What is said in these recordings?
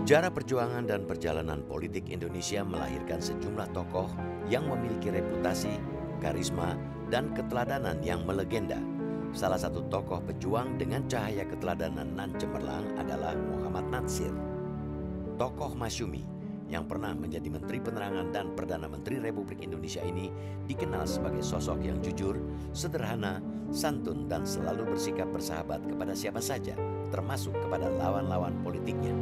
Sejarah perjuangan dan perjalanan politik Indonesia melahirkan sejumlah tokoh yang memiliki reputasi, karisma, dan keteladanan yang melegenda. Salah satu tokoh pejuang dengan cahaya keteladanan nan cemerlang adalah Muhammad Natsir. Tokoh Masyumi yang pernah menjadi Menteri Penerangan dan Perdana Menteri Republik Indonesia ini dikenal sebagai sosok yang jujur, sederhana, santun, dan selalu bersikap bersahabat kepada siapa saja, termasuk kepada lawan-lawan politiknya.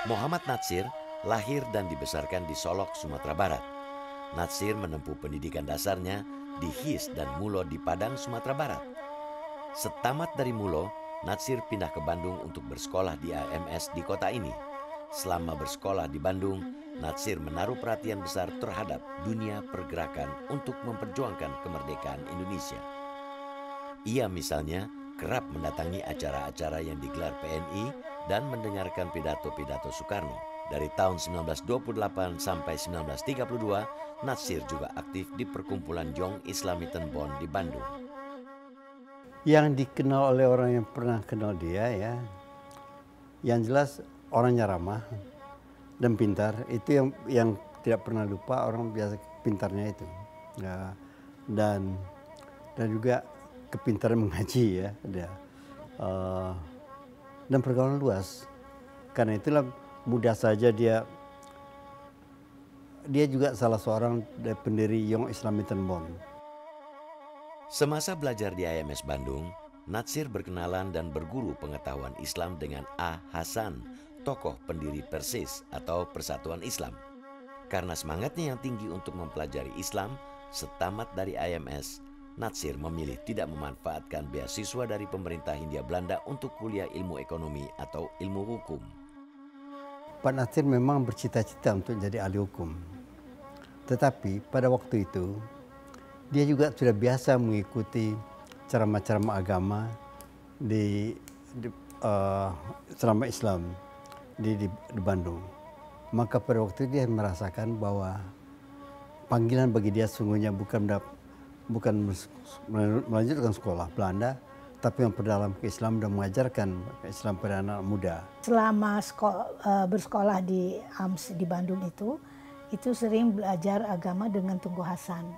Muhammad Natsir lahir dan dibesarkan di Solok, Sumatera Barat. Natsir menempuh pendidikan dasarnya di HIS dan Mulo di Padang, Sumatera Barat. Setamat dari Mulo, Natsir pindah ke Bandung untuk bersekolah di AMS di kota ini. Selama bersekolah di Bandung, Natsir menaruh perhatian besar terhadap dunia pergerakan untuk memperjuangkan kemerdekaan Indonesia. Ia misalnya kerap mendatangi acara-acara yang digelar PNI dan mendengarkan pidato-pidato Soekarno. Dari tahun 1928 sampai 1932, Natsir juga aktif di perkumpulan Young Islamiten Bond di Bandung. Yang dikenal oleh orang yang pernah kenal dia ya, yang jelas orangnya ramah dan pintar. Itu yang tidak pernah lupa orang biasa pintarnya itu. Ya, dan juga kepintaran mengaji ya dia. Dan pergaulan luas. Karena itulah mudah saja dia juga salah seorang pendiri Young Islamiten Bond. Semasa belajar di AMS Bandung, Natsir berkenalan dan berguru pengetahuan Islam dengan A. Hasan, tokoh pendiri Persis atau Persatuan Islam. Karena semangatnya yang tinggi untuk mempelajari Islam, setamat dari AMS, Natsir memilih tidak memanfaatkan beasiswa dari pemerintah Hindia Belanda untuk kuliah ilmu ekonomi atau ilmu hukum. Pak Natsir memang bercita-cita untuk jadi ahli hukum. Tetapi pada waktu itu, dia juga sudah biasa mengikuti ceramah-ceramah agama ceramah Islam di Bandung. Maka pada waktu itu dia merasakan bahwa panggilan bagi dia sungguhnya bukan melanjutkan sekolah Belanda, tapi memperdalam ke-Islam dan mengajarkan Islam pada anak muda. Selama bersekolah di AMS di Bandung itu sering belajar agama dengan Tunku Hasan,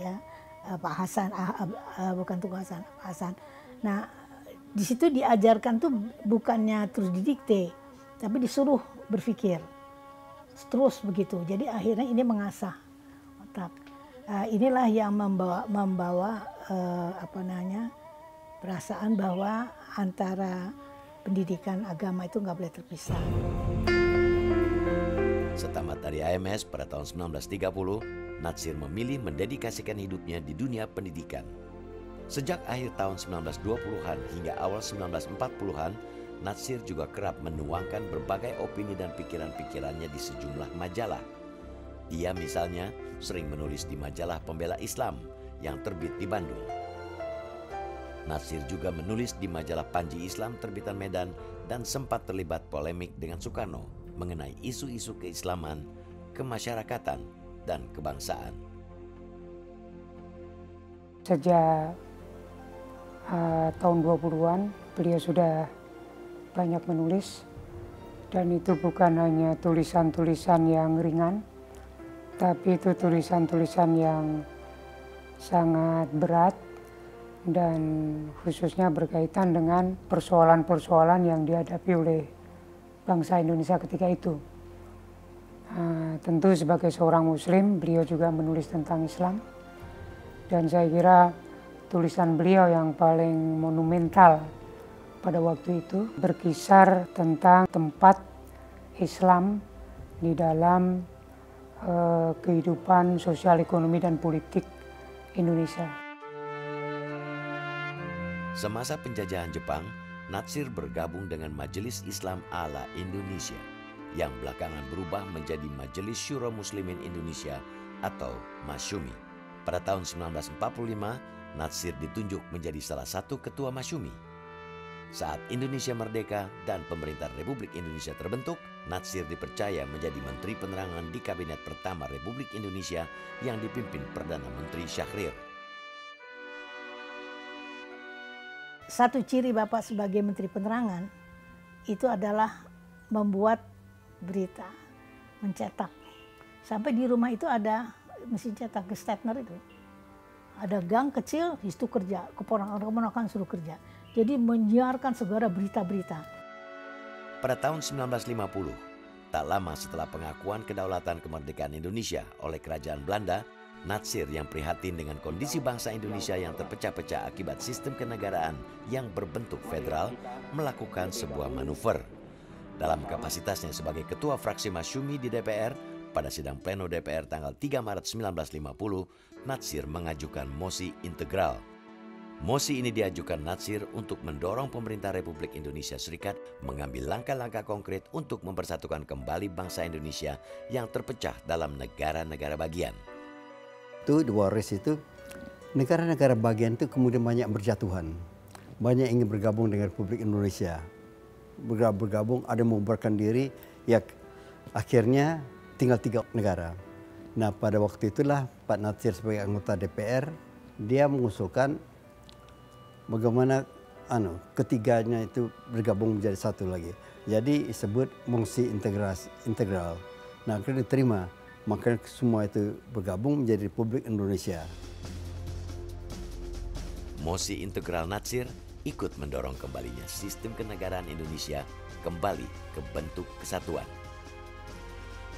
ya Pak Hasan, bukan Tunku Hasan, Pak Hasan. Nah di situ diajarkan tuh bukannya terus didikte, tapi disuruh berpikir terus begitu. Jadi akhirnya ini mengasah otak. Inilah yang membawa perasaan bahwa antara pendidikan agama itu nggak boleh terpisah. Setamat dari AMS pada tahun 1930, Natsir memilih mendedikasikan hidupnya di dunia pendidikan. Sejak akhir tahun 1920-an hingga awal 1940-an, Natsir juga kerap menuangkan berbagai opini dan pikiran-pikirannya di sejumlah majalah. Ia misalnya sering menulis di majalah Pembela Islam yang terbit di Bandung. Natsir juga menulis di majalah Panji Islam terbitan Medan dan sempat terlibat polemik dengan Soekarno mengenai isu-isu keislaman, kemasyarakatan, dan kebangsaan. Sejak tahun 20-an beliau sudah banyak menulis, dan itu bukan hanya tulisan-tulisan yang ringan, tapi itu tulisan-tulisan yang sangat berat dan khususnya berkaitan dengan persoalan-persoalan yang dihadapi oleh bangsa Indonesia ketika itu. Tentu sebagai seorang muslim beliau juga menulis tentang Islam, dan saya kira tulisan beliau yang paling monumental pada waktu itu berkisar tentang tempat Islam di dalam kehidupan sosial, ekonomi, dan politik Indonesia. Semasa penjajahan Jepang, Natsir bergabung dengan Majelis Islam Ala Indonesia yang belakangan berubah menjadi Majelis Syuro Muslimin Indonesia atau Masyumi. Pada tahun 1945, Natsir ditunjuk menjadi salah satu ketua Masyumi. Saat Indonesia merdeka dan pemerintahan Republik Indonesia terbentuk, Natsir dipercaya menjadi Menteri Penerangan di Kabinet pertama Republik Indonesia yang dipimpin Perdana Menteri Syahrir. Satu ciri Bapak sebagai Menteri Penerangan itu adalah membuat berita, mencetak. Sampai di rumah itu ada mesin cetak Gestetner itu. Ada gang kecil, di situ kerja, keponakan suruh kerja. Jadi menyiarkan segala berita-berita. Pada tahun 1950, tak lama setelah pengakuan kedaulatan kemerdekaan Indonesia oleh Kerajaan Belanda, Natsir yang prihatin dengan kondisi bangsa Indonesia yang terpecah-pecah akibat sistem kenegaraan yang berbentuk federal, melakukan sebuah manuver. Dalam kapasitasnya sebagai Ketua Fraksi Masyumi di DPR, pada sidang pleno DPR tanggal 3 Maret 1950, Natsir mengajukan mosi integral. Mosi ini diajukan Natsir untuk mendorong pemerintah Republik Indonesia Serikat mengambil langkah-langkah konkret untuk mempersatukan kembali bangsa Indonesia yang terpecah dalam negara-negara bagian. Itu di waris itu, negara-negara bagian itu kemudian banyak berjatuhan. Banyak ingin bergabung dengan Republik Indonesia. Bergabung, ada yang membubarkan diri, ya akhirnya tinggal 3 negara. Nah pada waktu itulah Pak Natsir sebagai anggota DPR, dia mengusulkan bagaimana ketiganya itu bergabung menjadi satu lagi. Jadi disebut mosi integral. Nah akhirnya diterima, makanya semua itu bergabung menjadi Republik Indonesia. Mosi integral Natsir ikut mendorong kembalinya sistem kenegaraan Indonesia kembali ke bentuk kesatuan.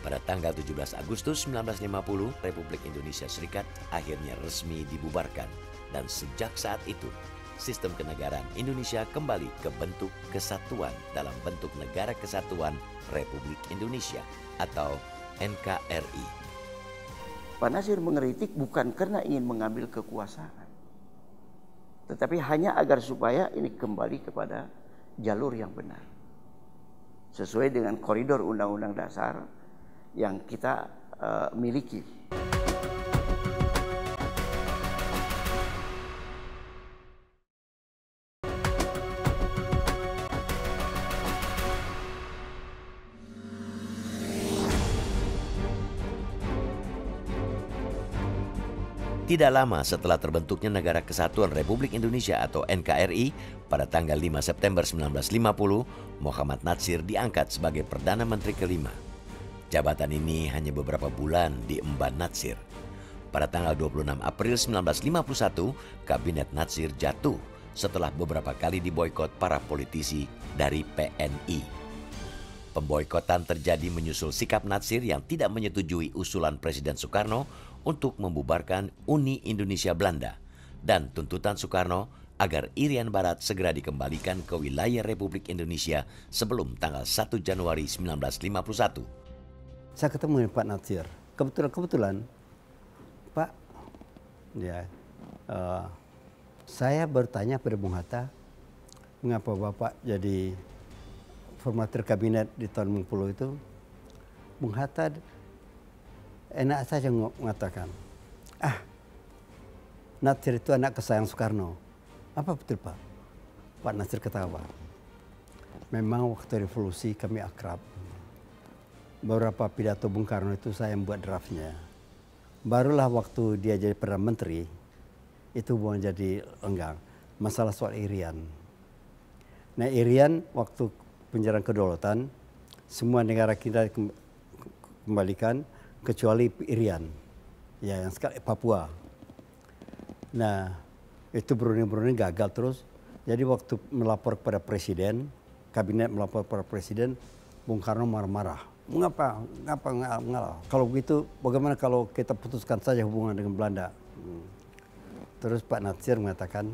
Pada tanggal 17 Agustus 1950, Republik Indonesia Serikat akhirnya resmi dibubarkan. Dan sejak saat itu, sistem kenegaraan Indonesia kembali ke bentuk kesatuan dalam bentuk Negara Kesatuan Republik Indonesia atau NKRI. Pak Natsir mengkritik bukan karena ingin mengambil kekuasaan, tetapi hanya agar supaya ini kembali kepada jalur yang benar. Sesuai dengan koridor Undang-Undang Dasar yang kita miliki. Tidak lama setelah terbentuknya Negara Kesatuan Republik Indonesia atau NKRI, pada tanggal 5 September 1950, Muhammad Natsir diangkat sebagai Perdana Menteri kelima. Jabatan ini hanya beberapa bulan diemban Natsir. Pada tanggal 26 April 1951, Kabinet Natsir jatuh setelah beberapa kali diboikot para politisi dari PNI. Pemboikotan terjadi menyusul sikap Natsir yang tidak menyetujui usulan Presiden Soekarno untuk membubarkan Uni Indonesia Belanda dan tuntutan Soekarno agar Irian Barat segera dikembalikan ke wilayah Republik Indonesia sebelum tanggal 1 Januari 1951. Saya ketemu dengan Pak Natsir. Kebetulan Pak, saya bertanya pada Bung Hatta, mengapa Bapak jadi formatur kabinet di tahun 60 itu? Bung Hatta enak saja mengatakan, Natsir itu anak kesayangan Soekarno. Apa betul Pak? Pak Natsir ketawa. Memang waktu revolusi kami akrab. Beberapa pidato Bung Karno itu saya membuat draftnya. Barulah waktu dia jadi Perdana Menteri, itu bukan jadi lenggang. Masalah soal Irian. Nah Irian waktu penjarahan kedaulatan, semua negara kita kembalikan, kecuali Irian, ya yang sekarang Papua. Nah itu Brunei gagal terus. Jadi waktu melapor kepada Presiden, kabinet melapor kepada Presiden, Bung Karno marah-marah. Mengapa ngalah? Kalau begitu bagaimana kalau kita putuskan saja hubungan dengan Belanda? Terus Pak Natsir mengatakan,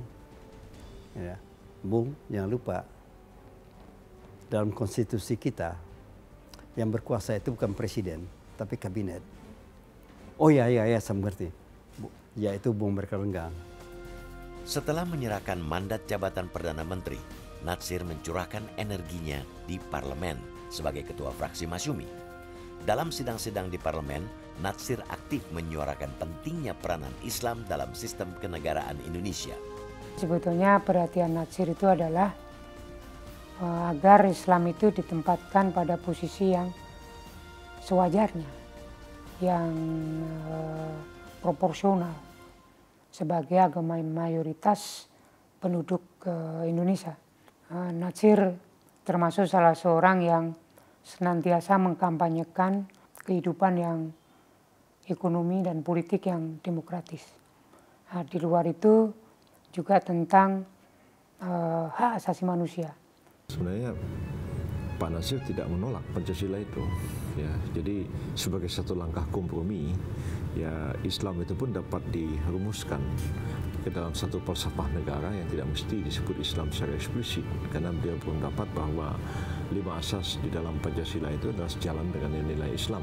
ya, Bung jangan lupa dalam konstitusi kita yang berkuasa itu bukan presiden tapi kabinet. Oh ya saya mengerti. Ya itu Bung berkelenggang. Setelah menyerahkan mandat jabatan Perdana Menteri, Natsir mencurahkan energinya di parlemen sebagai ketua fraksi Masyumi. Dalam sidang-sidang di parlemen, Natsir aktif menyuarakan pentingnya peranan Islam dalam sistem kenegaraan Indonesia. Sebetulnya perhatian Natsir itu adalah agar Islam itu ditempatkan pada posisi yang sewajarnya, yang proporsional sebagai agama mayoritas penduduk Indonesia. Natsir termasuk salah seorang yang senantiasa mengkampanyekan kehidupan yang ekonomi dan politik yang demokratis. Di luar itu juga tentang hak asasi manusia. Sebenarnya Pak Natsir tidak menolak Pancasila itu, ya. Jadi sebagai satu langkah kompromi, ya Islam itu pun dapat dirumuskan ke dalam satu falsafah negara yang tidak mesti disebut Islam secara eksplisit, karena beliau berpendapat bahwa 5 asas di dalam Pancasila itu adalah sejalan dengan nilai Islam.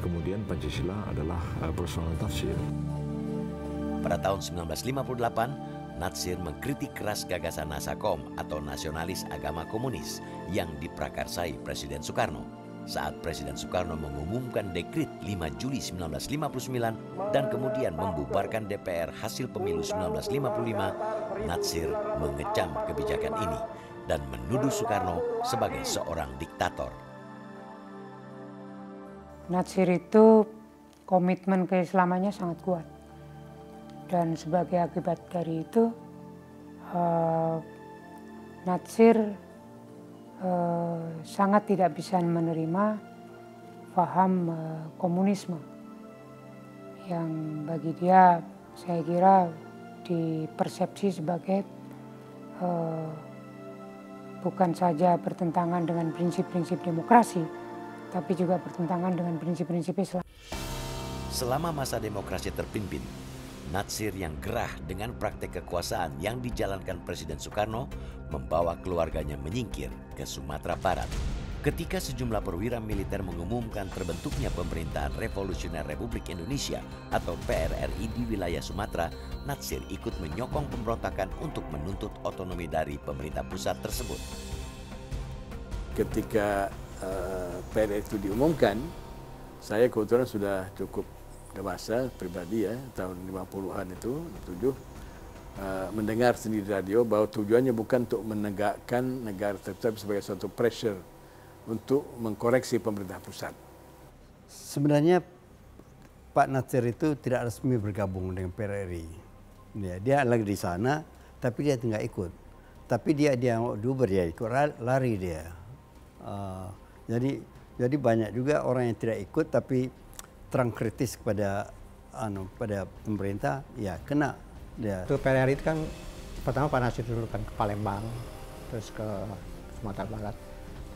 Kemudian Pancasila adalah persoalan tafsir. Pada tahun 1958, Natsir mengkritik keras gagasan Nasakom atau Nasionalis Agama Komunis yang diprakarsai Presiden Soekarno. Saat Presiden Soekarno mengumumkan dekrit 5 Juli 1959 dan kemudian membubarkan DPR hasil pemilu 1955, Natsir mengecam kebijakan ini dan menuduh Soekarno sebagai seorang diktator. Natsir itu komitmen keislamannya sangat kuat. Dan sebagai akibat dari itu, Natsir sangat tidak bisa menerima paham komunisme yang bagi dia saya kira dipersepsi sebagai bukan saja bertentangan dengan prinsip-prinsip demokrasi, tapi juga bertentangan dengan prinsip-prinsip Islam. Selama masa demokrasi terpimpin, Natsir yang gerah dengan praktek kekuasaan yang dijalankan Presiden Soekarno membawa keluarganya menyingkir ke Sumatera Barat. Ketika sejumlah perwira militer mengumumkan terbentuknya Pemerintahan Revolusioner Republik Indonesia atau PRRI di wilayah Sumatera, Natsir ikut menyokong pemberontakan untuk menuntut otonomi dari pemerintah pusat tersebut. Ketika PRRI itu diumumkan, saya kebetulan sudah cukup dewasa pribadi ya, tahun 50-an itu, 7, mendengar sendiri radio bahwa tujuannya bukan untuk menegakkan negara tetap sebagai suatu pressure untuk mengkoreksi pemerintah pusat. Sebenarnya Pak Natsir itu tidak resmi bergabung dengan PRRI. Dia lagi di sana, tapi dia tidak ikut. Tapi dia dulu dia ikut lari dia. Jadi banyak juga orang yang tidak ikut tapi terang kritis pada pemerintah, ya kena dia. Itu PRRI itu kan pertama Pak Natsir dulu kan ke Palembang, terus ke Sumatera Barat.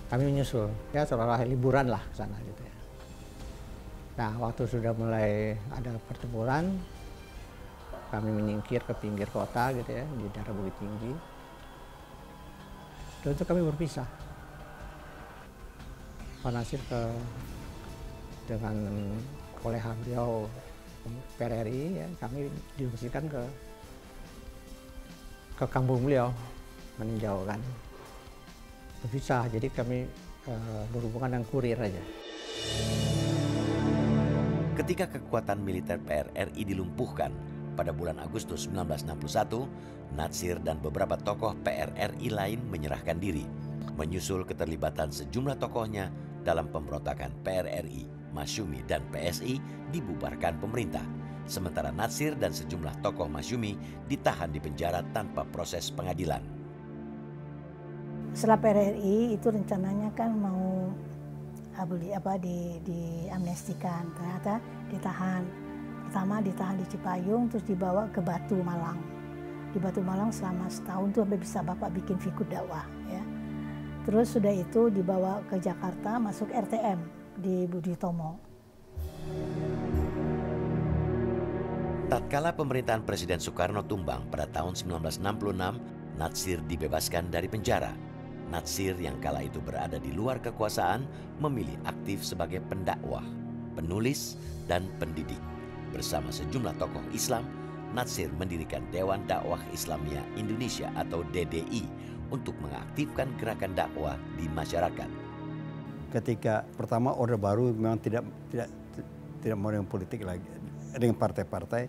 Kami menyusul, ya seolah-olah liburan lah ke sana gitu ya. Nah, waktu sudah mulai ada pertempuran, kami menyingkir ke pinggir kota gitu ya, di daerah Bukit Tinggi. Dan itu kami berpisah. Pak Natsir dengan koleha beliau PRRI, ya, kami diungsikan ke kampung beliau meninjau kan. Berpisah, jadi kami berhubungan dengan kurir aja. Ketika kekuatan militer PRRI dilumpuhkan pada bulan Agustus 1961, Natsir dan beberapa tokoh PRRI lain menyerahkan diri, menyusul keterlibatan sejumlah tokohnya dalam pemberontakan PRRI. Masyumi dan PSI dibubarkan pemerintah, sementara Natsir dan sejumlah tokoh Masyumi ditahan di penjara tanpa proses pengadilan. Setelah PRRI itu rencananya kan mau diamnestikan, ternyata ditahan. Pertama ditahan di Cipayung, terus dibawa ke Batu Malang. Di Batu Malang selama setahun tuh sampai bisa Bapak bikin fikut dakwah ya. Terus sudah itu dibawa ke Jakarta, masuk RTM di Budi Tomo. Tatkala pemerintahan Presiden Soekarno tumbang pada tahun 1966, Natsir dibebaskan dari penjara. Natsir yang kala itu berada di luar kekuasaan memilih aktif sebagai pendakwah, penulis, dan pendidik. Bersama sejumlah tokoh Islam, Natsir mendirikan Dewan Dakwah Islamiyah Indonesia atau DDI untuk mengaktifkan gerakan dakwah di masyarakat. Ketika pertama Orde Baru memang tidak mau dengan politik lagi, dengan partai-partai,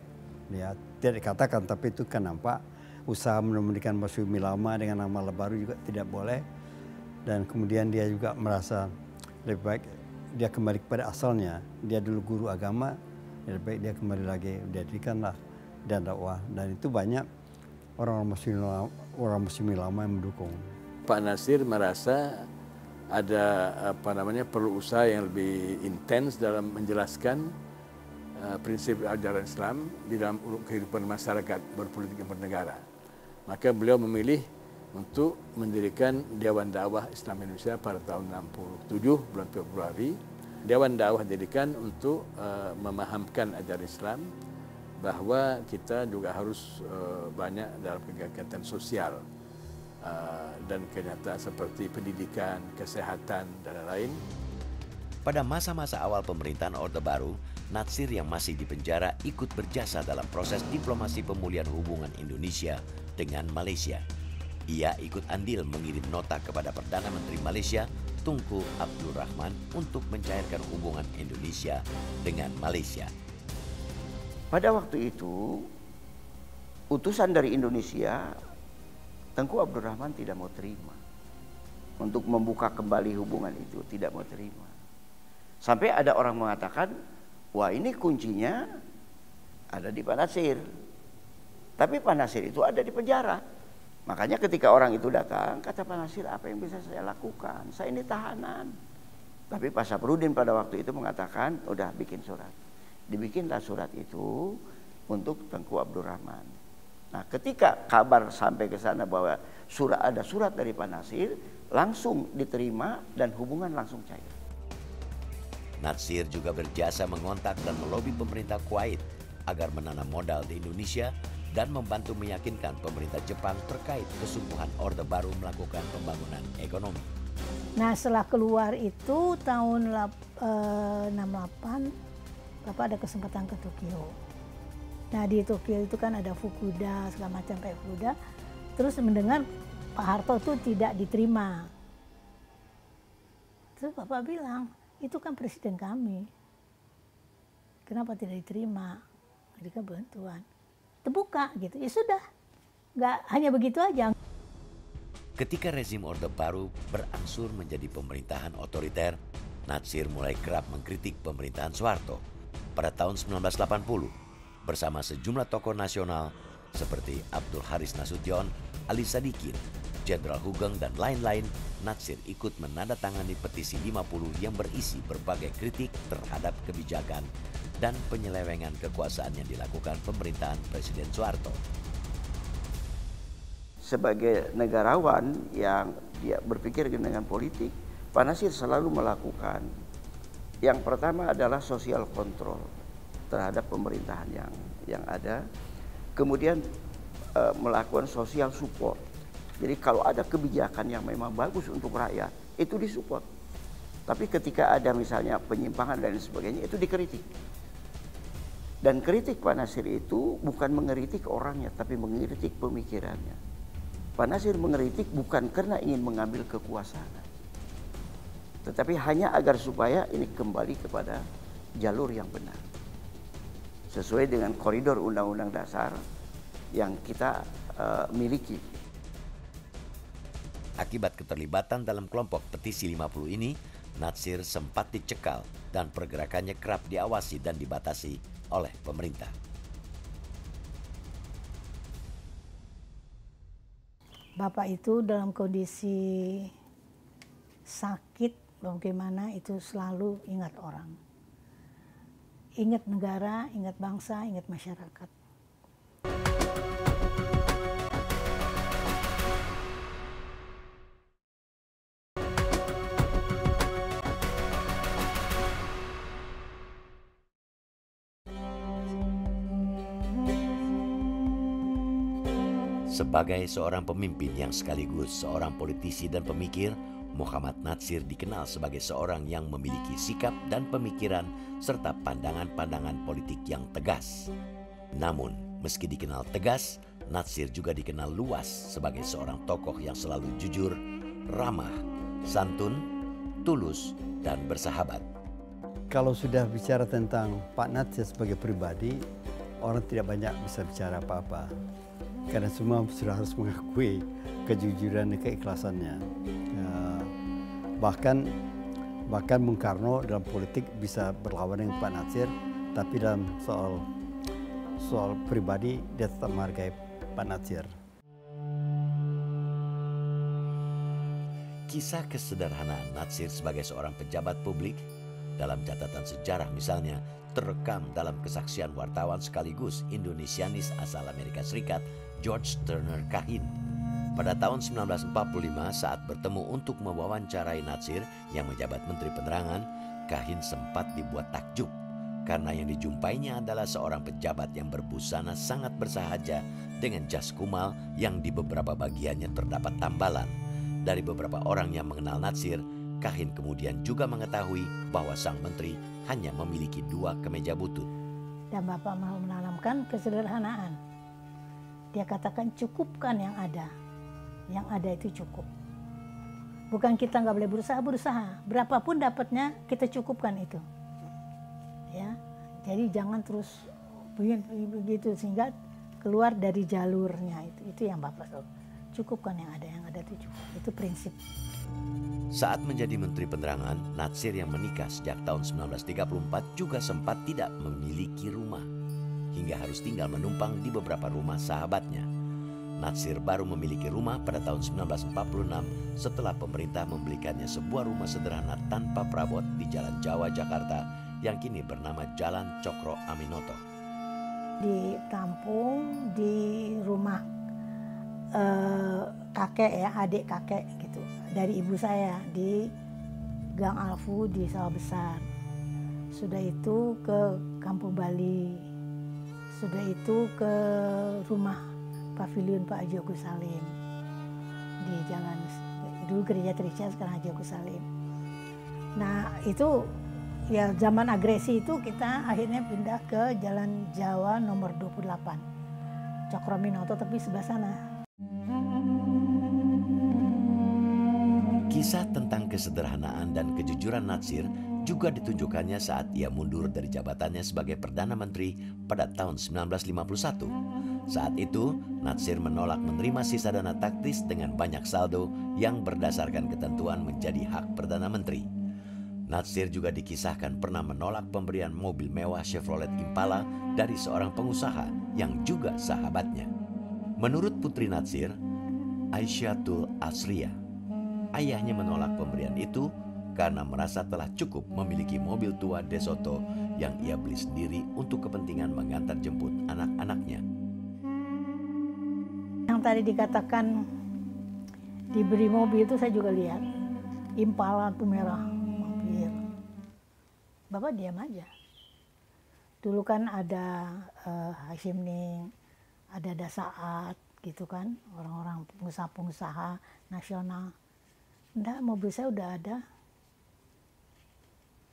ya tidak dikatakan, tapi itu kan nampak usaha menumbuhkan Masyumi lama dengan nama baru juga tidak boleh. Dan kemudian dia juga merasa lebih baik dia kembali kepada asalnya. Dia dulu guru agama, lebih baik dia kembali lagi, dia dirikanlah dan dakwah. Dan itu banyak orang Masyumi lama yang mendukung. Pak Nasir merasa ada perlu usaha yang lebih intens dalam menjelaskan prinsip ajaran Islam di dalam kehidupan masyarakat berpolitik dan bernegara. Maka beliau memilih untuk mendirikan Dewan Dakwah Islam Indonesia pada tahun 67 bulan Februari. Dewan Dakwah didirikan untuk memahamkan ajaran Islam bahwa kita juga harus banyak dalam kegiatan sosial dan kenyataan seperti pendidikan, kesehatan, dan lain-lain. Pada masa-masa awal pemerintahan Orde Baru, Natsir yang masih di penjara ikut berjasa dalam proses diplomasi pemulihan hubungan Indonesia dengan Malaysia. Ia ikut andil mengirim nota kepada Perdana Menteri Malaysia, Tunku Abdul Rahman, untuk mencairkan hubungan Indonesia dengan Malaysia. Pada waktu itu, utusan dari Indonesia, Tengku Abdul Rahman tidak mau terima. Untuk membuka kembali hubungan itu, tidak mau terima. Sampai ada orang mengatakan, wah ini kuncinya ada di Pak Nasir. Tapi Pak Nasir itu ada di penjara. Makanya ketika orang itu datang, kata Pak Nasir, apa yang bisa saya lakukan? Saya ini tahanan. Tapi Pak Saprudin pada waktu itu mengatakan, udah bikin surat. Dibikinlah surat itu untuk Tengku Abdul Rahman. Nah, ketika kabar sampai ke sana bahwa ada surat dari Pak Nasir, langsung diterima dan hubungan langsung cair. Natsir juga berjasa mengontak dan melobi pemerintah Kuwait agar menanam modal di Indonesia dan membantu meyakinkan pemerintah Jepang terkait kesungguhan Orde Baru melakukan pembangunan ekonomi. Nah, setelah keluar itu tahun 68, Bapak ada kesempatan ke Tokyo. Nah, di Tokyo itu kan ada Fukuda, segala macam kayak Fukuda. Terus mendengar Pak Harto itu tidak diterima. Terus Bapak bilang, itu kan presiden kami. Kenapa tidak diterima? Mereka bantuan. Terbuka gitu, ya sudah. Nggak hanya begitu aja. Ketika rezim Orde Baru berangsur menjadi pemerintahan otoriter, Natsir mulai kerap mengkritik pemerintahan Soeharto. Pada tahun 1980, bersama sejumlah tokoh nasional seperti Abdul Haris Nasution, Ali Sadikin, Jenderal Hugeng, dan lain-lain, Natsir ikut menandatangani petisi 50 yang berisi berbagai kritik terhadap kebijakan dan penyelewengan kekuasaan yang dilakukan pemerintahan Presiden Soeharto. Sebagai negarawan yang dia berpikir dengan politik, Pak Nasir selalu melakukan yang pertama adalah sosial kontrol terhadap pemerintahan yang ada, kemudian melakukan social support. Jadi kalau ada kebijakan yang memang bagus untuk rakyat, itu disupport. Tapi ketika ada misalnya penyimpangan dan sebagainya, itu dikritik. Dan kritik Pak Nasir itu bukan mengkritik orangnya, tapi mengkritik pemikirannya. Pak Nasir mengkritik bukan karena ingin mengambil kekuasaan, tetapi hanya agar supaya ini kembali kepada jalur yang benar, sesuai dengan koridor Undang-Undang Dasar yang kita miliki. Akibat keterlibatan dalam kelompok petisi 50 ini, Natsir sempat dicekal dan pergerakannya kerap diawasi dan dibatasi oleh pemerintah. Bapak itu dalam kondisi sakit, bagaimana itu selalu ingat orang. Ingat negara, ingat bangsa, ingat masyarakat. Sebagai seorang pemimpin yang sekaligus seorang politisi dan pemikir, Muhammad Natsir dikenal sebagai seorang yang memiliki sikap dan pemikiran serta pandangan-pandangan politik yang tegas. Namun, meski dikenal tegas, Natsir juga dikenal luas sebagai seorang tokoh yang selalu jujur, ramah, santun, tulus, dan bersahabat. Kalau sudah bicara tentang Pak Natsir sebagai pribadi, orang tidak banyak bisa bicara apa-apa. karena semua sudah harus mengakui kejujuran dan keikhlasannya. Bahkan Bung Karno dalam politik bisa berlawan dengan Pak Natsir, tapi dalam soal pribadi dia tetap menghargai Pak Natsir. Kisah kesederhanaan Natsir sebagai seorang pejabat publik dalam catatan sejarah misalnya terekam dalam kesaksian wartawan sekaligus Indonesianis asal Amerika Serikat George Turner Kahin. Pada tahun 1945 saat bertemu untuk mewawancarai Natsir yang menjabat Menteri Penerangan, Kahin sempat dibuat takjub karena yang dijumpainya adalah seorang pejabat yang berbusana sangat bersahaja dengan jas kumal yang di beberapa bagiannya terdapat tambalan. Dari beberapa orang yang mengenal Natsir, Kahin kemudian juga mengetahui bahwa sang menteri hanya memiliki 2 kemeja butut. Dan Bapak mau menanamkan kesederhanaan. Dia katakan cukupkan yang ada. Yang ada itu cukup. Bukan kita nggak boleh berusaha. Berapapun dapatnya kita cukupkan itu. Ya, jadi jangan terus begitu sehingga keluar dari jalurnya itu yang Bapak tahu. Cukupkan yang ada itu cukup. Itu prinsip. Saat menjadi Menteri Penerangan, Natsir yang menikah sejak tahun 1934 juga sempat tidak memiliki rumah, hingga harus tinggal menumpang di beberapa rumah sahabatnya. Natsir baru memiliki rumah pada tahun 1946 setelah pemerintah membelikannya sebuah rumah sederhana tanpa perabot di Jalan Jawa, Jakarta yang kini bernama Jalan Cokro Aminoto. Ditampung di rumah kakek ya, adik kakek gitu. Dari ibu saya di Gang Alfu di Sawah Besar. Sudah itu ke Kampung Bali. Sudah itu ke rumah Pavilion Pak Haji Agus Salim di jalan dulu Gereja Trisha, sekarang Haji Agus Salim. Nah itu ya zaman agresi itu kita akhirnya pindah ke Jalan Jawa nomor 28 Cokro Aminoto, tapi sebelah sana. Kisah tentang kesederhanaan dan kejujuran Natsir juga ditunjukkannya saat ia mundur dari jabatannya sebagai Perdana Menteri pada tahun 1951. Saat itu, Natsir menolak menerima sisa dana taktis dengan banyak saldo yang berdasarkan ketentuan menjadi hak Perdana Menteri. Natsir juga dikisahkan pernah menolak pemberian mobil mewah Chevrolet Impala dari seorang pengusaha yang juga sahabatnya. Menurut putri Natsir, Aisyatul Asriya, ayahnya menolak pemberian itu karena merasa telah cukup memiliki mobil tua De Soto yang ia beli sendiri untuk kepentingan mengantar jemput anak-anaknya. Yang tadi dikatakan diberi mobil itu saya juga lihat. Impala tuh merah, mobil. Bapak diam aja. Dulu kan ada Hashim Ning, ada Dasaat gitu kan, orang-orang pengusaha-pengusaha nasional. Enggak, mobil saya udah ada.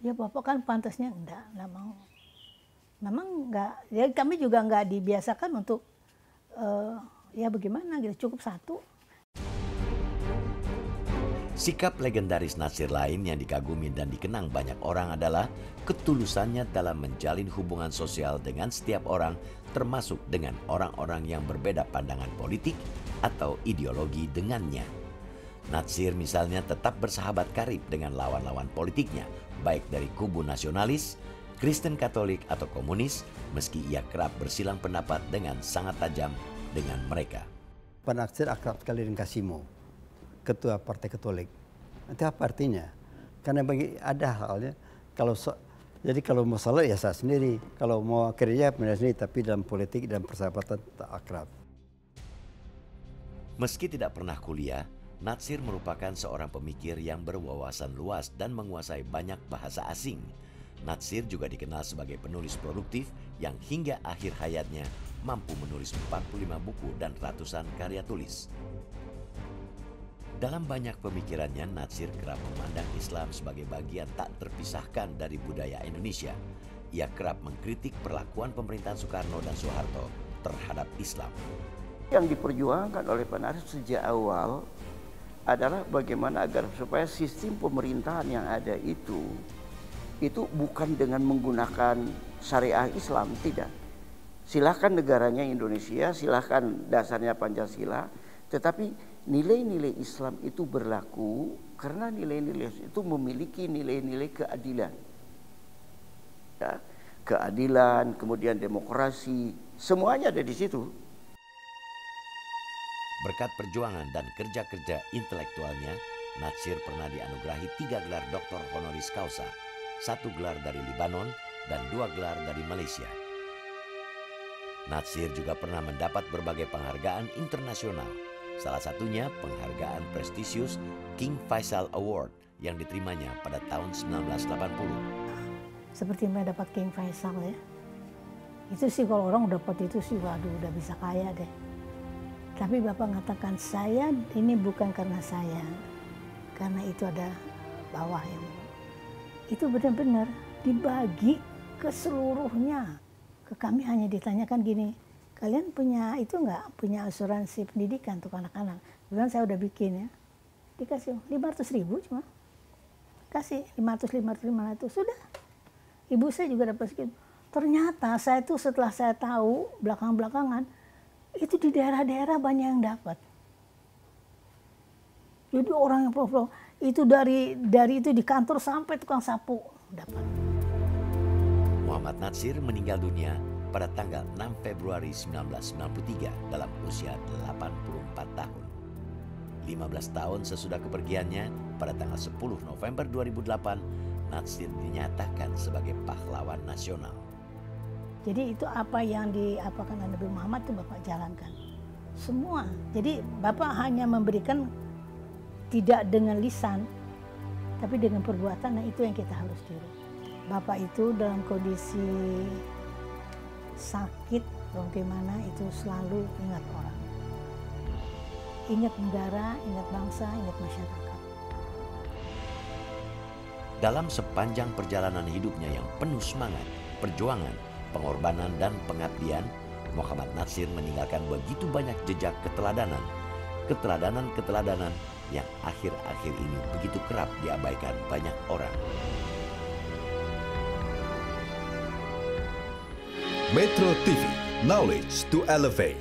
Ya Bapak kan pantasnya enggak mau. Memang enggak, ya kami juga enggak dibiasakan untuk ya bagaimana gitu, cukup satu. Sikap legendaris Natsir lain yang dikagumi dan dikenang banyak orang adalah ketulusannya dalam menjalin hubungan sosial dengan setiap orang, termasuk dengan orang-orang yang berbeda pandangan politik atau ideologi dengannya. Natsir misalnya tetap bersahabat karib dengan lawan-lawan politiknya, baik dari kubu nasionalis, Kristen Katolik atau komunis, meski ia kerap bersilang pendapat dengan sangat tajam dengan mereka. Pak Natsir akrab sekali dengan Kasimo, ketua Partai Katolik. Itu apa artinya? Karena ada halnya, jadi kalau mau salah ya saya sendiri, kalau mau kerja sendiri, tapi dalam politik dan persahabatan tak akrab. Meski tidak pernah kuliah, Natsir merupakan seorang pemikir yang berwawasan luas dan menguasai banyak bahasa asing. Natsir juga dikenal sebagai penulis produktif yang hingga akhir hayatnya mampu menulis 45 buku dan ratusan karya tulis. Dalam banyak pemikirannya, Natsir kerap memandang Islam sebagai bagian tak terpisahkan dari budaya Indonesia. Ia kerap mengkritik perlakuan pemerintahan Soekarno dan Soeharto terhadap Islam. Yang diperjuangkan oleh Pak Natsir sejak awal adalah bagaimana agar supaya sistem pemerintahan yang ada itu bukan dengan menggunakan syariah Islam, tidak. Silahkan negaranya Indonesia, silahkan dasarnya Pancasila, tetapi nilai-nilai Islam itu berlaku karena nilai-nilai itu memiliki nilai-nilai keadilan. Ya, keadilan, kemudian demokrasi, semuanya ada di situ. Berkat perjuangan dan kerja-kerja intelektualnya, Natsir pernah dianugerahi 3 gelar doktor honoris causa, 1 gelar dari Libanon dan 2 gelar dari Malaysia. Natsir juga pernah mendapat berbagai penghargaan internasional, salah satunya penghargaan prestisius King Faisal Award yang diterimanya pada tahun 1980. Seperti saya dapat King Faisal ya, itu sih kalau orang dapat itu sih waduh udah bisa kaya deh. Tapi Bapak mengatakan saya ini bukan karena saya, karena itu ada bawah yang itu benar-benar dibagi ke seluruhnya. Ke kami hanya ditanyakan gini, kalian punya itu enggak, punya asuransi pendidikan untuk anak-anak? Bilang saya udah bikin ya, dikasih 500.000 cuma, kasih 500, sudah. Ibu saya juga dapat segitu. Ternyata saya itu setelah saya tahu belakang-belakangan, itu di daerah-daerah banyak yang dapat. Jadi orang yang pro itu dari itu di kantor sampai tukang sapu dapat. Muhammad Natsir meninggal dunia pada tanggal 6 Februari 1993 dalam usia 84 tahun. 15 tahun sesudah kepergiannya, pada tanggal 10 November 2008, Natsir dinyatakan sebagai pahlawan nasional. Jadi itu apa yang diapakan Nabi Muhammad itu Bapak jalankan. Semua. Jadi Bapak hanya memberikan tidak dengan lisan, tapi dengan perbuatan, nah itu yang kita harus tiru. Bapak itu dalam kondisi sakit, bagaimana itu selalu ingat orang. Ingat negara, ingat bangsa, ingat masyarakat. Dalam sepanjang perjalanan hidupnya yang penuh semangat, perjuangan, pengorbanan, dan pengabdian, Muhammad Natsir meninggalkan begitu banyak jejak keteladanan. Keteladanan yang akhir-akhir ini begitu kerap diabaikan banyak orang. Metro TV, knowledge to elevate.